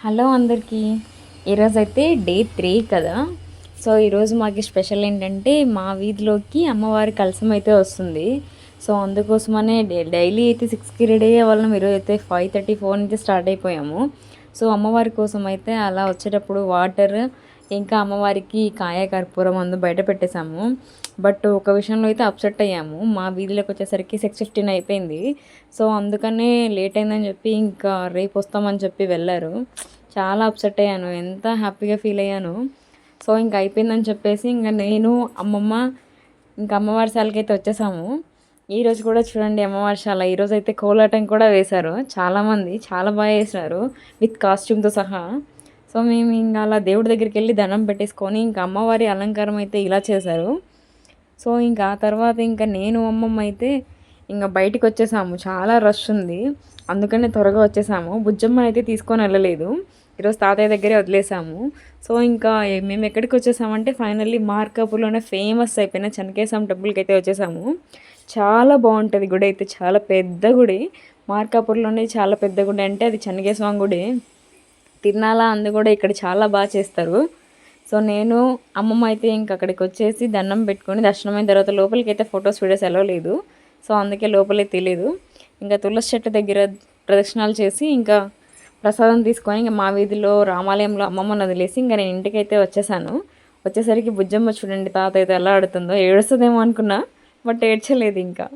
Hello అందరికీ. ఈరోజైతే day 3 కదా. సో ఈరోజు మాకు స్పెషల్ ఏంటంటే మా వీధిలోకి అమ్మవారి కలశం అయితే వస్తుంది. సో అందుకోసమనే డైలీ అయితే 6కి రెడీ అయ్యే వాళ్ళం. ఈరోజు అయితే 5:34 నుంచి స్టార్ట్ అయిపోయాము. సో అమ్మవారి కోసం అయితే అలా వచ్చేటప్పుడు వాటర్ ఇంకా అమ్మవారికి కాయ కర్పూరం బయట పెట్టేశాము. బట్ ఒక విషయంలో అయితే అప్సెట్ అయ్యాము. మా వీధిలోకి వచ్చేసరికి 6:15 అయిపోయింది. సో అందుకనే లేట్ అయిందని చెప్పి ఇంకా రేపు వస్తామని చెప్పి వెళ్ళారు. చాలా అప్సెట్ అయ్యాను. ఎంత హ్యాపీగా ఫీల్ అయ్యాను. సో ఇంక అయిపోయిందని చెప్పేసి ఇంక నేను అమ్మమ్మ ఇంకా అమ్మవారి శాలకైతే వచ్చేసాము. ఈరోజు కూడా చూడండి అమ్మవారి శాల. ఈరోజు అయితే కోలాటం కూడా వేశారు చాలామంది. చాలా బాగా వేశారు విత్ కాస్ట్యూమ్తో సహా. సో మేము ఇంకా అలా దేవుడి దగ్గరికి వెళ్ళి దండం పెట్టేసుకొని ఇంకా అమ్మవారి అలంకారం అయితే ఇలా చేశారు. సో ఇంకా ఆ తర్వాత ఇంకా నేను అమ్మమ్మ అయితే ఇంకా బయటికి వచ్చేసాము. చాలా రష్ ఉంది, అందుకనే త్వరగా వచ్చేసాము. బుజ్జమ్మని అయితే తీసుకొని వెళ్ళలేదు, ఈరోజు తాతయ్య దగ్గరే వదిలేసాము. సో ఇంకా మేము ఎక్కడికి వచ్చేసామంటే ఫైనల్లీ మార్కాపూర్లోనే ఫేమస్ అయిపోయిన చెన్నకేశవ టెంపుల్కి అయితే వచ్చేసాము. చాలా బాగుంటుంది గుడి అయితే, చాలా పెద్ద గుడి. మార్కాపూర్లోనే చాలా పెద్ద గుడి అంటే అది చెన్నకేశవ గుడి. తిరునాళ కూడా ఇక్కడ చాలా బాగా చేస్తారు. సో నేను అమ్మమ్మ అయితే ఇంక అక్కడికి వచ్చేసి దండం పెట్టుకొని దర్శనం అయిన తర్వాత లోపలికి అయితే ఫొటోస్ వీడియోస్ ఎలా లేదు. సో అందుకే లోపలే తెలియదు. ఇంకా తులసి చెట్టు దగ్గర ప్రదక్షిణాలు చేసి ఇంకా ప్రసాదం తీసుకొని ఇంకా మా వీధిలో రామాలయంలో అమ్మమ్మని వదిలేసి ఇంకా నేను ఇంటికైతే వచ్చేసాను. వచ్చేసరికి బుజ్జమ్మ చూడండి తాత అయితే ఎలా ఆడుతుందో. ఏడుస్తుందేమో అనుకున్నా, బట్ ఏడ్చలేదు ఇంకా.